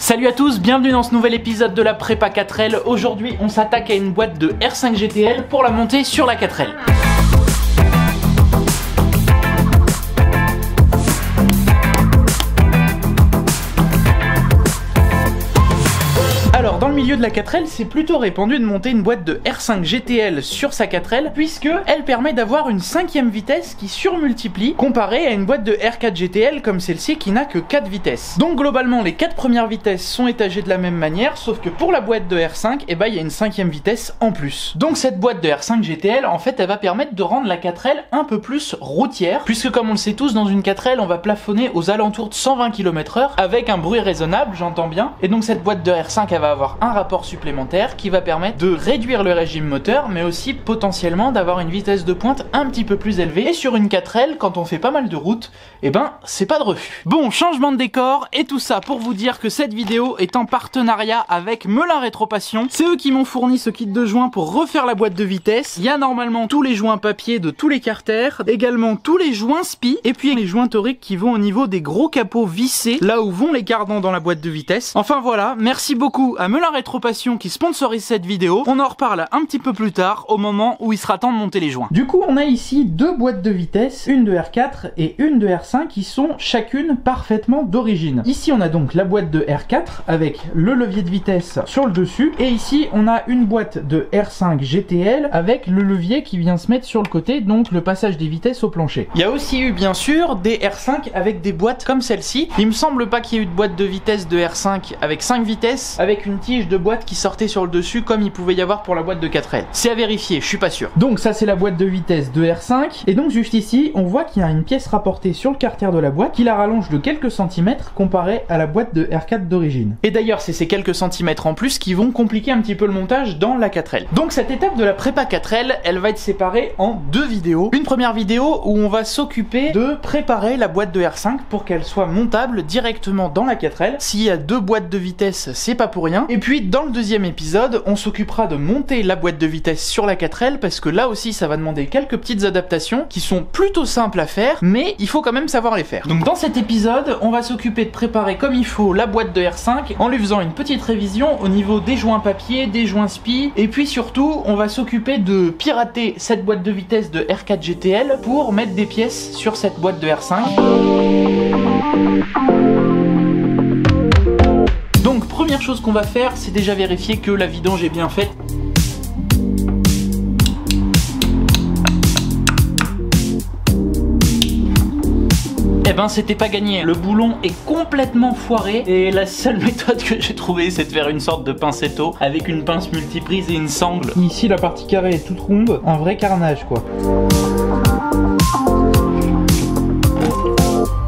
Salut à tous, bienvenue dans ce nouvel épisode de la prépa 4L. Aujourd'hui on s'attaque à une boîte de R5 GTL pour la monter sur la 4L. Alors dans le milieu de la 4L, c'est plutôt répandu de monter une boîte de R5 GTL sur sa 4L puisque elle permet d'avoir une 5e vitesse qui surmultiplie comparée à une boîte de R4 GTL comme celle-ci qui n'a que 4 vitesses. Donc globalement les 4 premières vitesses sont étagées de la même manière, sauf que pour la boîte de R5, il y a une 5e vitesse en plus. Donc cette boîte de R5 GTL, en fait, elle va permettre de rendre la 4L un peu plus routière, puisque comme on le sait tous, dans une 4L, on va plafonner aux alentours de 120 km/h avec un bruit raisonnable, j'entends bien. Et donc cette boîte de R5, elle va avoir un rapport supplémentaire qui va permettre de réduire le régime moteur, mais aussi potentiellement d'avoir une vitesse de pointe un petit peu plus élevée. Et sur une 4L, quand on fait pas mal de route, c'est pas de refus. Bon, changement de décor, et tout ça pour vous dire que cette vidéo est en partenariat avec Melin Rétropassion. C'est eux qui m'ont fourni ce kit de joints pour refaire la boîte de vitesse. Il y a normalement tous les joints papier de tous les carters, également tous les joints spi, et puis les joints toriques qui vont au niveau des gros capots vissés, là où vont les cardans dans la boîte de vitesse. Enfin voilà, merci beaucoup à Melin Rétropassion qui sponsorise cette vidéo. On en reparle un petit peu plus tard, au moment où il sera temps de monter les joints. Du coup, on a ici deux boîtes de vitesse, une de R4 et une de R5 qui sont chacune parfaitement d'origine. Ici, on a donc la boîte de R4 avec le levier de vitesse sur le dessus, et ici, on a une boîte de R5 GTL avec le levier qui vient se mettre sur le côté, donc le passage des vitesses au plancher. Il y a aussi eu, bien sûr, des R5 avec des boîtes comme celle-ci. Il me semble pas qu'il y ait eu de boîte de vitesse de R5 avec 5 vitesses, avec une tige de boîte qui sortait sur le dessus comme il pouvait y avoir pour la boîte de 4L. C'est à vérifier, je suis pas sûr. Donc ça c'est la boîte de vitesse de R5, et donc juste ici on voit qu'il y a une pièce rapportée sur le carter de la boîte qui la rallonge de quelques centimètres comparé à la boîte de R4 d'origine. Et d'ailleurs c'est ces quelques centimètres en plus qui vont compliquer un petit peu le montage dans la 4L. Donc cette étape de la prépa 4L, elle va être séparée en deux vidéos. Une première vidéo où on va s'occuper de préparer la boîte de R5 pour qu'elle soit montable directement dans la 4L. S'il y a deux boîtes de vitesse, c'est pas pour rien. Et puis dans le deuxième épisode, on s'occupera de monter la boîte de vitesse sur la 4L parce que là aussi ça va demander quelques petites adaptations qui sont plutôt simples à faire, mais il faut quand même savoir les faire. Donc dans cet épisode, on va s'occuper de préparer comme il faut la boîte de R5 en lui faisant une petite révision au niveau des joints papier, des joints spi, et puis surtout on va s'occuper de pirater cette boîte de vitesse de R4 GTL pour mettre des pièces sur cette boîte de R5. Donc première chose qu'on va faire, c'est déjà vérifier que la vidange est bien faite. C'était pas gagné, le boulon est complètement foiré et la seule méthode que j'ai trouvée c'est de faire une sorte de pincetto avec une pince multiprise et une sangle. Ici la partie carrée est toute ronde, un vrai carnage quoi.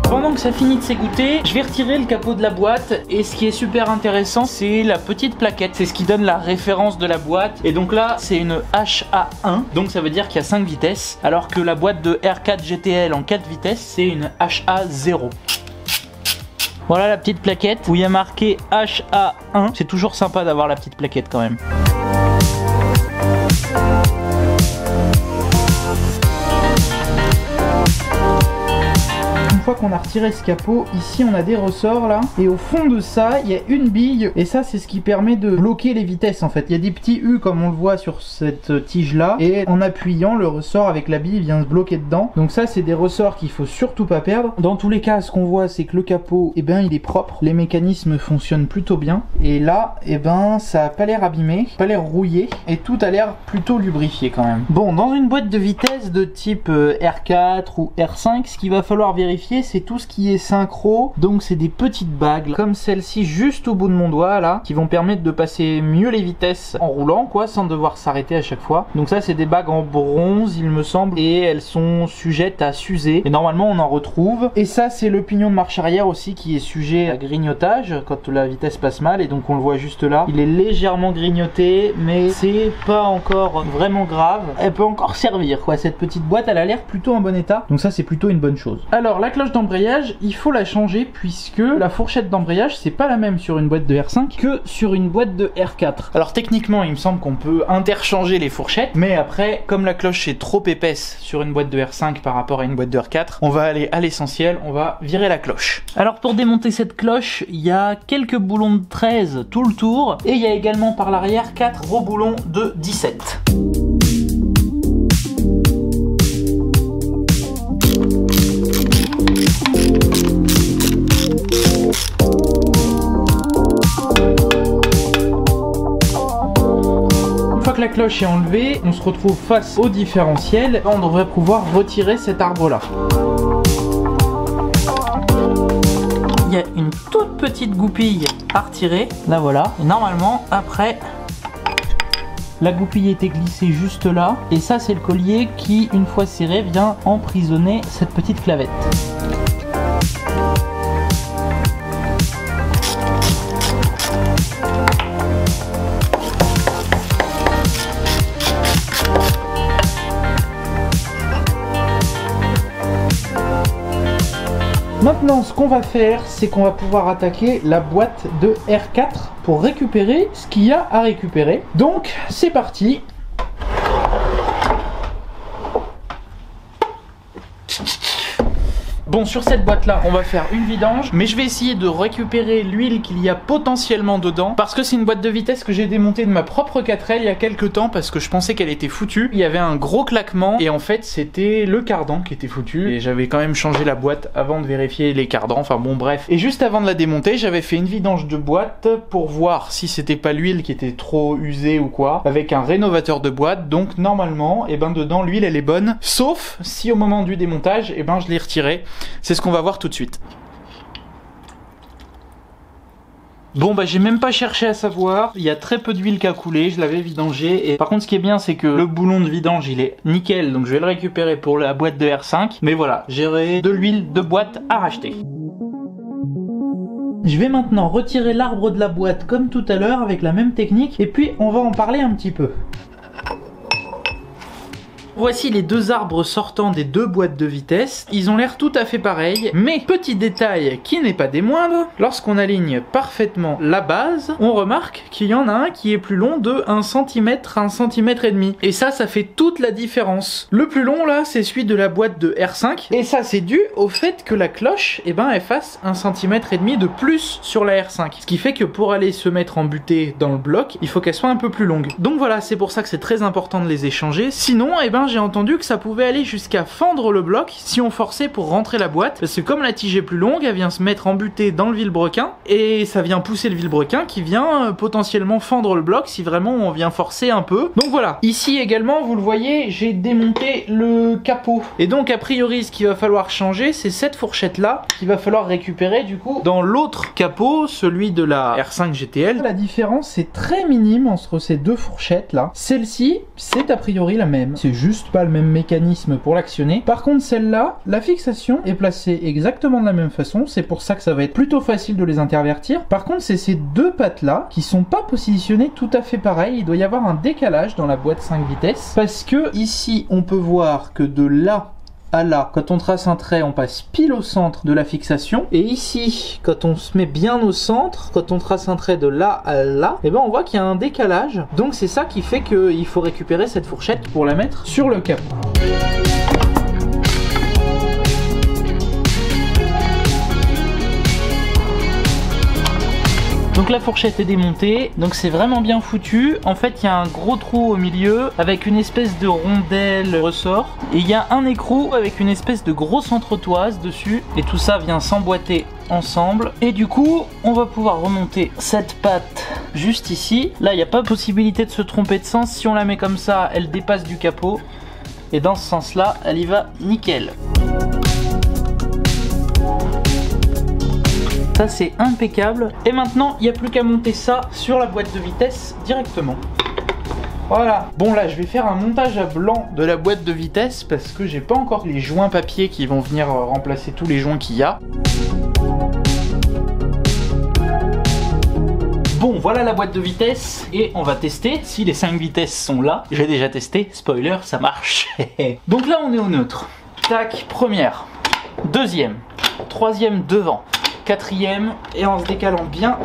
Pendant que ça finit de s'égoutter, je vais retirer le capot de la boîte, et ce qui est super intéressant c'est la petite plaquette, c'est ce qui donne la référence de la boîte. Et donc là c'est une HA1, donc ça veut dire qu'il y a 5 vitesses, alors que la boîte de R4 GTL en 4 vitesses c'est une HA0. Voilà la petite plaquette où il y a marqué HA1, c'est toujours sympa d'avoir la petite plaquette quand même. Une fois qu'on a retiré ce capot, ici on a des ressorts là, et au fond de ça il y a une bille, et ça c'est ce qui permet de bloquer les vitesses en fait. Il y a des petits U comme on le voit sur cette tige là, et en appuyant le ressort avec la bille vient se bloquer dedans. Donc ça c'est des ressorts qu'il faut surtout pas perdre. Dans tous les cas ce qu'on voit c'est que le capot il est propre, les mécanismes fonctionnent plutôt bien, et là ça a pas l'air abîmé, pas l'air rouillé, et tout a l'air plutôt lubrifié quand même. Bon, dans une boîte de vitesse de type R4 ou R5, ce qu'il va falloir vérifier c'est tout ce qui est synchro. Donc c'est des petites bagues comme celle-ci juste au bout de mon doigt là, qui vont permettre de passer mieux les vitesses en roulant quoi, sans devoir s'arrêter à chaque fois. Donc ça c'est des bagues en bronze il me semble, et elles sont sujettes à s'user, et normalement on en retrouve. Et ça c'est le pignon de marche arrière aussi qui est sujet à grignotage quand la vitesse passe mal, et donc on le voit juste là, il est légèrement grignoté, mais c'est pas encore vraiment grave, elle peut encore servir quoi. Cette petite boîte elle a l'air plutôt en bon état, donc ça c'est plutôt une bonne chose. Alors la cloche d'embrayage, il faut la changer puisque la fourchette d'embrayage c'est pas la même sur une boîte de R5 que sur une boîte de R4. Alors techniquement il me semble qu'on peut interchanger les fourchettes, mais après comme la cloche est trop épaisse sur une boîte de R5 par rapport à une boîte de R4, on va aller à l'essentiel, on va virer la cloche. Alors pour démonter cette cloche, il y a quelques boulons de 13 tout le tour et il y a également par l'arrière 4 gros boulons de 17. Une fois que la cloche est enlevée, on se retrouve face au différentiel. On devrait pouvoir retirer cet arbre là. Il y a une toute petite goupille à retirer, là voilà. Et normalement après la goupille était glissée juste là, et ça c'est le collier qui, une fois serré, vient emprisonner cette petite clavette. Maintenant, ce qu'on va faire, c'est qu'on va pouvoir attaquer la boîte de R4 pour récupérer ce qu'il y a à récupérer. Donc, c'est parti. Bon, sur cette boîte là on va faire une vidange, mais je vais essayer de récupérer l'huile qu'il y a potentiellement dedans, parce que c'est une boîte de vitesse que j'ai démontée de ma propre 4L il y a quelques temps, parce que je pensais qu'elle était foutue. Il y avait un gros claquement et en fait c'était le cardan qui était foutu, et j'avais quand même changé la boîte avant de vérifier les cardans, enfin bon bref. Et juste avant de la démonter, j'avais fait une vidange de boîte pour voir si c'était pas l'huile qui était trop usée ou quoi, avec un rénovateur de boîte. Donc normalement, et ben dedans l'huile elle est bonne, sauf si au moment du démontage, et ben je l'ai retirée. C'est ce qu'on va voir tout de suite. Bon bah j'ai même pas cherché à savoir, il y a très peu d'huile qui a coulé, je l'avais vidangé. Et par contre ce qui est bien c'est que le boulon de vidange il est nickel, donc je vais le récupérer pour la boîte de R5. Mais voilà, j'aurai de l'huile de boîte à racheter. Je vais maintenant retirer l'arbre de la boîte comme tout à l'heure avec la même technique, et puis on va en parler un petit peu. Voici les deux arbres sortant des deux boîtes de vitesse. Ils ont l'air tout à fait pareils, mais petit détail qui n'est pas des moindres, lorsqu'on aligne parfaitement la base, on remarque qu'il y en a un qui est plus long de 1 cm, 1 cm et demi. Et ça fait toute la différence. Le plus long là, c'est celui de la boîte de R5, et ça c'est dû au fait que la cloche, eh ben, elle fasse 1 cm et demi de plus sur la R5. Ce qui fait que pour aller se mettre en butée dans le bloc, il faut qu'elle soit un peu plus longue. Donc voilà, c'est pour ça que c'est très important de les échanger. Sinon, eh ben, j'ai entendu que ça pouvait aller jusqu'à fendre le bloc si on forçait pour rentrer la boîte, parce que comme la tige est plus longue, elle vient se mettre en butée dans le vilebrequin, et ça vient pousser le vilebrequin qui vient potentiellement fendre le bloc si vraiment on vient forcer un peu. Donc voilà, ici également vous le voyez, j'ai démonté le capot, et donc a priori ce qu'il va falloir changer, c'est cette fourchette là qu'il va falloir récupérer du coup dans l'autre capot, celui de la R5 GTL. La différence est très minime entre ces deux fourchettes là. Celle-ci c'est a priori la même, c'est juste pas le même mécanisme pour l'actionner. Par contre celle-là, la fixation est placée exactement de la même façon, c'est pour ça que ça va être plutôt facile de les intervertir. Par contre c'est ces deux pattes là qui sont pas positionnées tout à fait pareil, il doit y avoir un décalage dans la boîte 5 vitesses, parce que ici on peut voir que de là à là, quand on trace un trait, on passe pile au centre de la fixation. Et ici, quand on se met bien au centre, quand on trace un trait de là à là, et ben on voit qu'il y a un décalage. Donc c'est ça qui fait qu'il faut récupérer cette fourchette pour la mettre sur le capot. Donc la fourchette est démontée, donc c'est vraiment bien foutu. En fait il y a un gros trou au milieu avec une espèce de rondelle ressort, et il y a un écrou avec une espèce de grosse entretoise dessus, et tout ça vient s'emboîter ensemble. Et du coup on va pouvoir remonter cette patte juste ici. Là il n'y a pas possibilité de se tromper de sens, si on la met comme ça elle dépasse du capot, et dans ce sens là elle y va nickel. Ça c'est impeccable. Et maintenant il n'y a plus qu'à monter ça sur la boîte de vitesse directement. Voilà. Bon là je vais faire un montage à blanc de la boîte de vitesse parce que j'ai pas encore les joints papier qui vont venir remplacer tous les joints qu'il y a. Bon voilà la boîte de vitesse, et on va tester si les 5 vitesses sont là. J'ai déjà testé, spoiler, ça marche. Donc là on est au neutre. Tac, première. Deuxième. troisième devant, quatrième, et en se décalant bien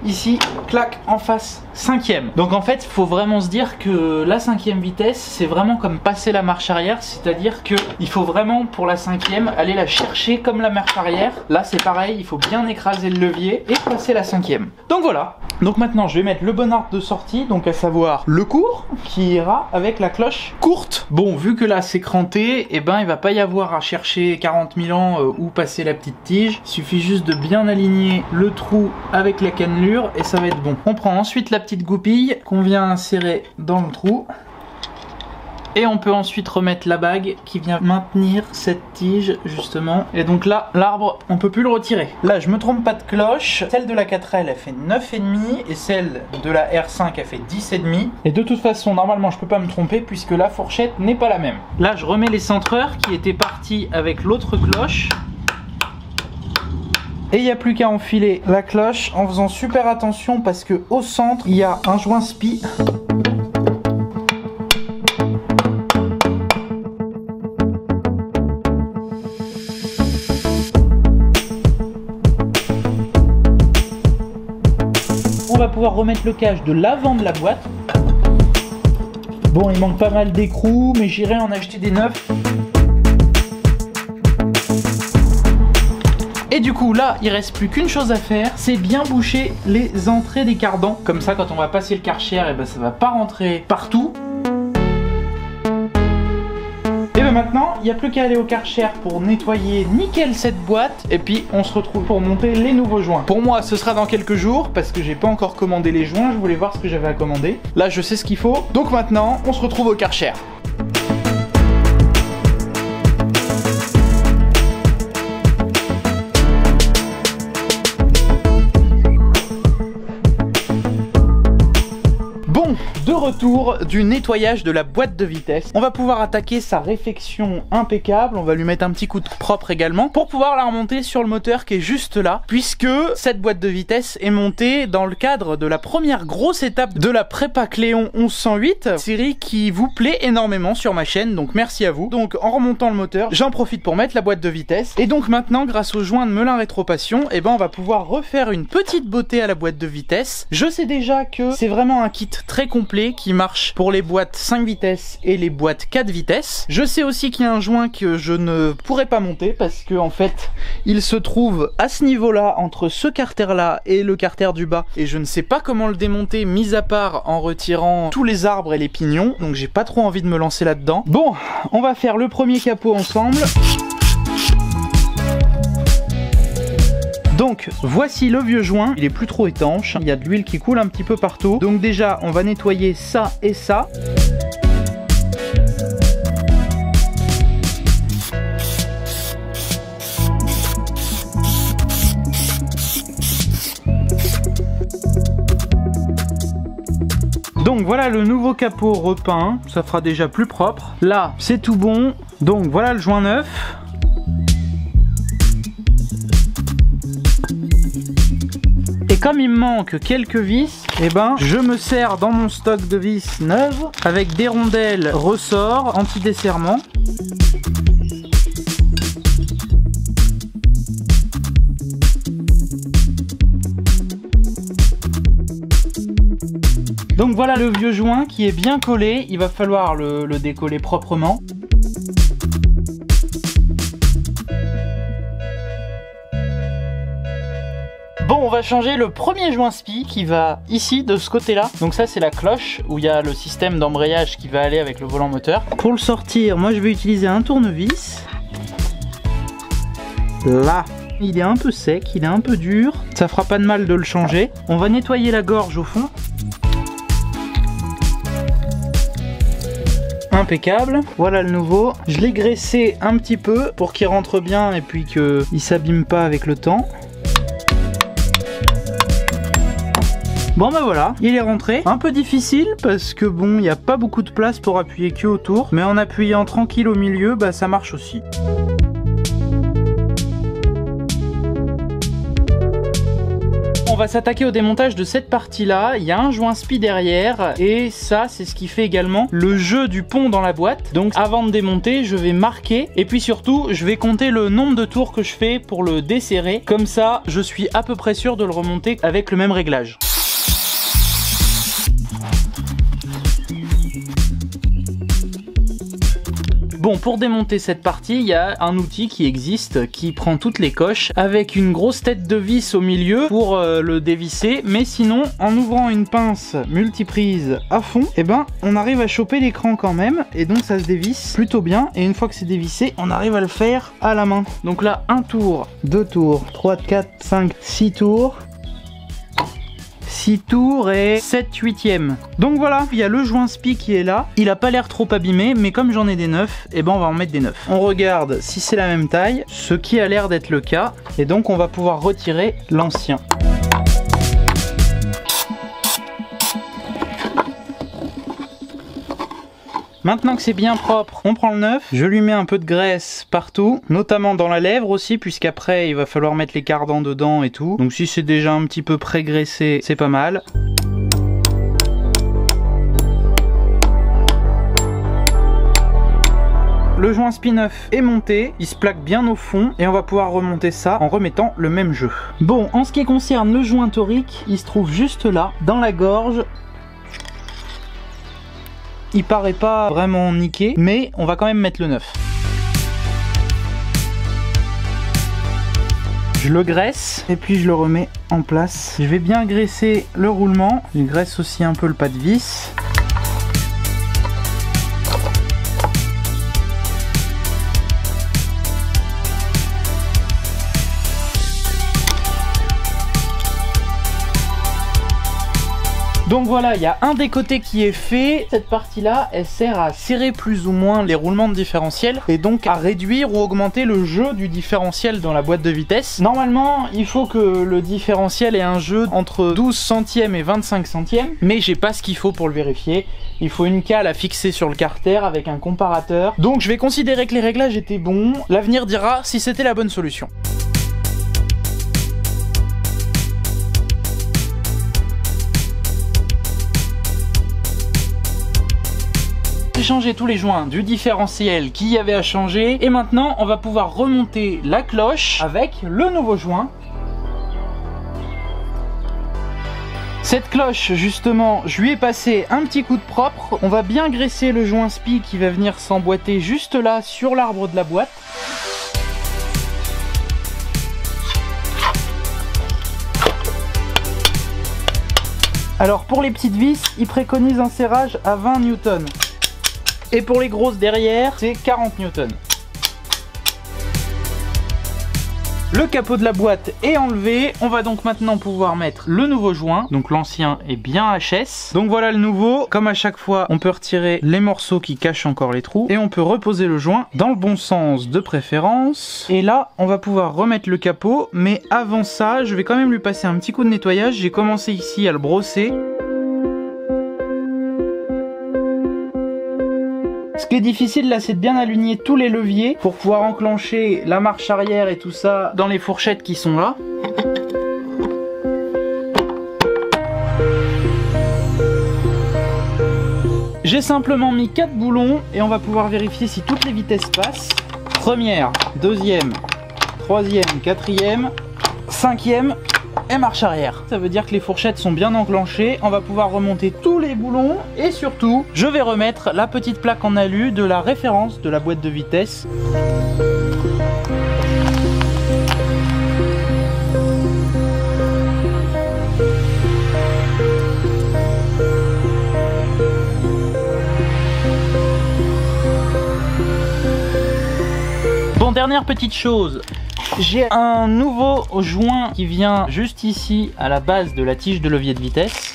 ici, clac, en face, cinquième. Donc en fait, il faut vraiment se dire que la cinquième vitesse, c'est vraiment comme passer la marche arrière, c'est-à-dire que il faut vraiment pour la cinquième aller la chercher comme la marche arrière. Là, c'est pareil, il faut bien écraser le levier et passer la cinquième. Donc voilà. Donc maintenant, je vais mettre le bon arbre de sortie, donc à savoir le court, qui ira avec la cloche courte. Bon, vu que là c'est cranté, et ben il va pas y avoir à chercher 40 000 ans où passer la petite tige. Il suffit juste de bien aligner le trou avec la cannelure et ça va être bon. On prend ensuite la petite goupille qu'on vient insérer dans le trou. Et on peut ensuite remettre la bague qui vient maintenir cette tige justement. Et donc là, l'arbre, on peut plus le retirer. Là, je me trompe pas de cloche. Celle de la 4L, elle fait 9,5 et celle de la R5, elle fait 10,5. Et de toute façon, normalement, je peux pas me tromper puisque la fourchette n'est pas la même. Là, je remets les centreurs qui étaient partis avec l'autre cloche. Et il n'y a plus qu'à enfiler la cloche en faisant super attention parce que au centre, il y a un joint spi. On va pouvoir remettre le cache de l'avant de la boîte. Bon, il manque pas mal d'écrous, mais j'irai en acheter des neufs. Et du coup, là, il reste plus qu'une chose à faire, c'est bien boucher les entrées des cardans. Comme ça, quand on va passer le Karcher, et ben, ça va pas rentrer partout. Et ben maintenant, il n'y a plus qu'à aller au Karcher pour nettoyer nickel cette boîte. Et puis, on se retrouve pour monter les nouveaux joints. Pour moi, ce sera dans quelques jours, parce que j'ai pas encore commandé les joints. Je voulais voir ce que j'avais à commander. Là, je sais ce qu'il faut. Donc maintenant, on se retrouve au Karcher. De retour du nettoyage de la boîte de vitesse, on va pouvoir attaquer sa réfection impeccable. On va lui mettre un petit coup de propre également pour pouvoir la remonter sur le moteur qui est juste là, puisque cette boîte de vitesse est montée dans le cadre de la première grosse étape de la prépa Cléon 1108, série qui vous plaît énormément sur ma chaîne, donc merci à vous. Donc en remontant le moteur, j'en profite pour mettre la boîte de vitesse, et donc maintenant grâce au joint de Melin Rétropassion, et ben on va pouvoir refaire une petite beauté à la boîte de vitesse. Je sais déjà que c'est vraiment un kit très complet qui marche pour les boîtes 5 vitesses et les boîtes 4 vitesses. Je sais aussi qu'il y a un joint que je ne pourrais pas monter parce que en fait il se trouve à ce niveau là entre ce carter là et le carter du bas, et je ne sais pas comment le démonter mis à part en retirant tous les arbres et les pignons, donc j'ai pas trop envie de me lancer là dedans. Bon, on va faire le premier capot ensemble. Donc voici le vieux joint, il est plus trop étanche, il y a de l'huile qui coule un petit peu partout. Donc déjà on va nettoyer ça et ça. Donc voilà le nouveau capot repeint, ça fera déjà plus propre. Là c'est tout bon, donc voilà le joint neuf. Et comme il me manque quelques vis, eh ben, je me sers dans mon stock de vis neuves avec des rondelles ressort anti-desserrement. Donc voilà le vieux joint qui est bien collé, il va falloir le décoller proprement. Bon, on va changer le premier joint spi qui va ici, de ce côté-là. Donc ça, c'est la cloche où il y a le système d'embrayage qui va aller avec le volant moteur. Pour le sortir, moi je vais utiliser un tournevis. Là, il est un peu sec, il est un peu dur. Ça fera pas de mal de le changer. On va nettoyer la gorge au fond. Impeccable, voilà le nouveau. Je l'ai graissé un petit peu pour qu'il rentre bien et puis qu'il s'abîme pas avec le temps. Bon bah voilà, il est rentré. Un peu difficile parce que bon, il n'y a pas beaucoup de place pour appuyer que autour. Mais en appuyant tranquille au milieu, bah ça marche aussi. On on va s'attaquer au démontage de cette partie-là. Il y a un joint spi derrière et ça, c'est ce qui fait également le jeu du pont dans la boîte. Donc avant de démonter, je vais marquer et puis surtout, je vais compter le nombre de tours que je fais pour le desserrer. Comme ça, je suis à peu près sûr de le remonter avec le même réglage. Bon, pour démonter cette partie, il y a un outil qui existe qui prend toutes les coches avec une grosse tête de vis au milieu pour le dévisser. Mais sinon, en ouvrant une pince multiprise à fond, eh ben, on arrive à choper l'écran quand même et donc ça se dévisse plutôt bien. Et une fois que c'est dévissé, on arrive à le faire à la main. Donc là, un tour, 2 tours, 3, 4, 5, 6 tours. 6 tours et 7/8e. Donc voilà, il y a le joint spi qui est là. Il a pas l'air trop abîmé, mais comme j'en ai des neufs, et ben on va en mettre des neufs. On regarde si c'est la même taille, ce qui a l'air d'être le cas. Et donc on va pouvoir retirer l'ancien. Maintenant que c'est bien propre, on prend le neuf, je lui mets un peu de graisse partout, notamment dans la lèvre aussi, puisqu'après il va falloir mettre les cardans dedans et tout. Donc si c'est déjà un petit peu pré-graissé, c'est pas mal. Le joint spi neuf est monté, il se plaque bien au fond et on va pouvoir remonter ça en remettant le même jeu. Bon, en ce qui concerne le joint torique, il se trouve juste là, dans la gorge. Il paraît pas vraiment niqué, mais on va quand même mettre le neuf. Je le graisse et puis je le remets en place. Je vais bien graisser le roulement. Je graisse aussi un peu le pas de vis. Donc voilà, il y a un des côtés qui est fait. Cette partie-là, elle sert à serrer plus ou moins les roulements de différentiel et donc à réduire ou augmenter le jeu du différentiel dans la boîte de vitesse. Normalement, il faut que le différentiel ait un jeu entre 12 centièmes et 25 centièmes, mais j'ai pas ce qu'il faut pour le vérifier. Il faut une cale à fixer sur le carter avec un comparateur. Donc je vais considérer que les réglages étaient bons. L'avenir dira si c'était la bonne solution. J'ai changé tous les joints du différentiel qu'il y avait à changer et maintenant on va pouvoir remonter la cloche avec le nouveau joint. Cette cloche justement, je lui ai passé un petit coup de propre. On va bien graisser le joint spi qui va venir s'emboîter juste là sur l'arbre de la boîte. Alors pour les petites vis, il préconise un serrage à 20 newtons. Et pour les grosses derrière, c'est 40 newtons. Le capot de la boîte est enlevé. On va donc maintenant pouvoir mettre le nouveau joint. Donc l'ancien est bien HS. Donc voilà le nouveau. Comme à chaque fois, on peut retirer les morceaux qui cachent encore les trous. Et on peut reposer le joint dans le bon sens de préférence. Et là, on va pouvoir remettre le capot. Mais avant ça, je vais quand même lui passer un petit coup de nettoyage. J'ai commencé ici à le brosser. Ce qui est difficile là, c'est de bien aligner tous les leviers pour pouvoir enclencher la marche arrière et tout ça dans les fourchettes qui sont là. J'ai simplement mis 4 boulons et on va pouvoir vérifier si toutes les vitesses passent. Première, deuxième, troisième, quatrième, cinquième et marche arrière. Ça veut dire que les fourchettes sont bien enclenchées. On va pouvoir remonter tous les boulons et surtout, je vais remettre la petite plaque en alu de la référence de la boîte de vitesse. Bon, dernière petite chose. J'ai un nouveau joint qui vient juste ici à la base de la tige de levier de vitesse.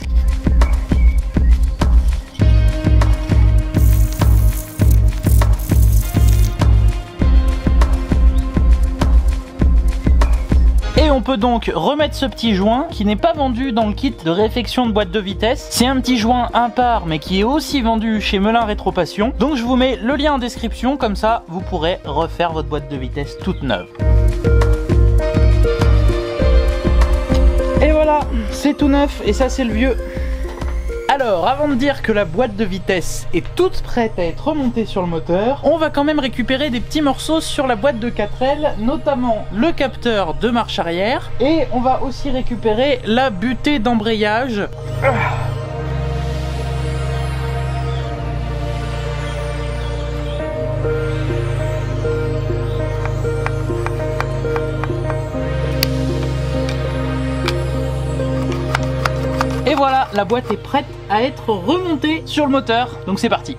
Et on peut donc remettre ce petit joint qui n'est pas vendu dans le kit de réfection de boîte de vitesse. C'est un petit joint impar mais qui est aussi vendu chez Melin Rétropassion. Donc je vous mets le lien en description, comme ça vous pourrez refaire votre boîte de vitesse toute neuve. Et voilà, voilà, c'est tout neuf et ça c'est le vieux. Alors, avant de dire que la boîte de vitesse est toute prête à être remontée sur le moteur, on va quand même récupérer des petits morceaux sur la boîte de 4L, notamment le capteur de marche arrière, et on va aussi récupérer la butée d'embrayage. Et voilà, la boîte est prête à être remontée sur le moteur, donc c'est parti.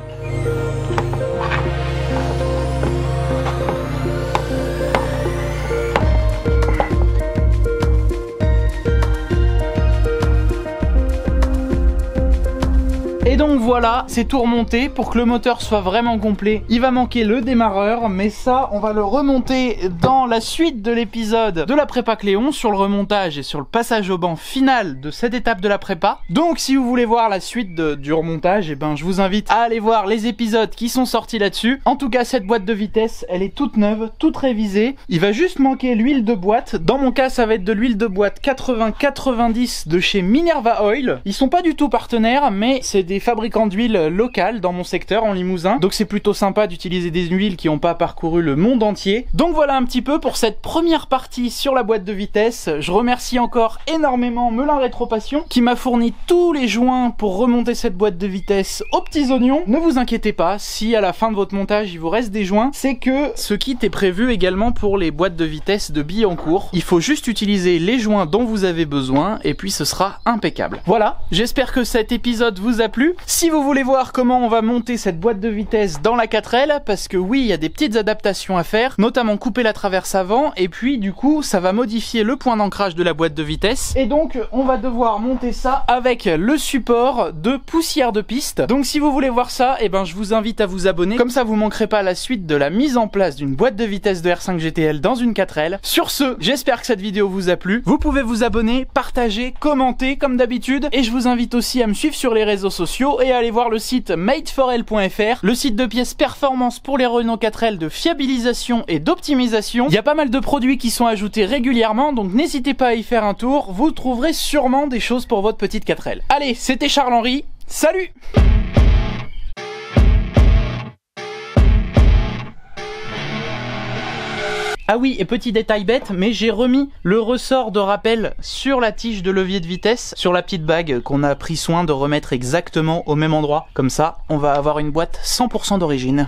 Et donc voilà, c'est tout remonté. Pour que le moteur soit vraiment complet, il va manquer le démarreur, mais ça, on va le remonter dans la suite de l'épisode de la prépa Cléon, sur le remontage et sur le passage au banc final de cette étape de la prépa. Donc si vous voulez voir la suite du remontage, et ben je vous invite à aller voir les épisodes qui sont sortis là-dessus. En tout cas, cette boîte de vitesse, elle est toute neuve, toute révisée. Il va juste manquer l'huile de boîte. Dans mon cas, ça va être de l'huile de boîte 80-90 de chez Minerva Oil. Ils sont pas du tout partenaires, mais c'est des fabricants d'huile locales dans mon secteur en Limousin, donc c'est plutôt sympa d'utiliser des huiles qui n'ont pas parcouru le monde entier. Donc voilà un petit peu pour cette première partie sur la boîte de vitesse. Je remercie encore énormément Melin Rétro Passion qui m'a fourni tous les joints pour remonter cette boîte de vitesse aux petits oignons. Ne vous inquiétez pas, si à la fin de votre montage il vous reste des joints, c'est que ce kit est prévu également pour les boîtes de vitesse de Billancourt. Il faut juste utiliser les joints dont vous avez besoin et puis ce sera impeccable. Voilà, j'espère que cet épisode vous a plu. Si vous voulez voir comment on va monter cette boîte de vitesse dans la 4L, parce que oui, il y a des petites adaptations à faire, notamment couper la traverse avant, et puis du coup, ça va modifier le point d'ancrage de la boîte de vitesse. Et donc, on va devoir monter ça avec le support de poussière de piste. Donc si vous voulez voir ça, et ben je vous invite à vous abonner, comme ça vous manquerez pas la suite de la mise en place d'une boîte de vitesse de R5 GTL dans une 4L. Sur ce, j'espère que cette vidéo vous a plu. Vous pouvez vous abonner, partager, commenter comme d'habitude, et je vous invite aussi à me suivre sur les réseaux sociaux et à aller voir le site made4l.fr, le site de pièces performance pour les Renault 4L de fiabilisation et d'optimisation. Il y a pas mal de produits qui sont ajoutés régulièrement, donc n'hésitez pas à y faire un tour, vous trouverez sûrement des choses pour votre petite 4L. Allez, c'était Charles-Henri, salut! Ah oui, et petit détail bête, mais j'ai remis le ressort de rappel sur la tige de levier de vitesse, sur la petite bague qu'on a pris soin de remettre exactement au même endroit. Comme ça, on va avoir une boîte 100% d'origine.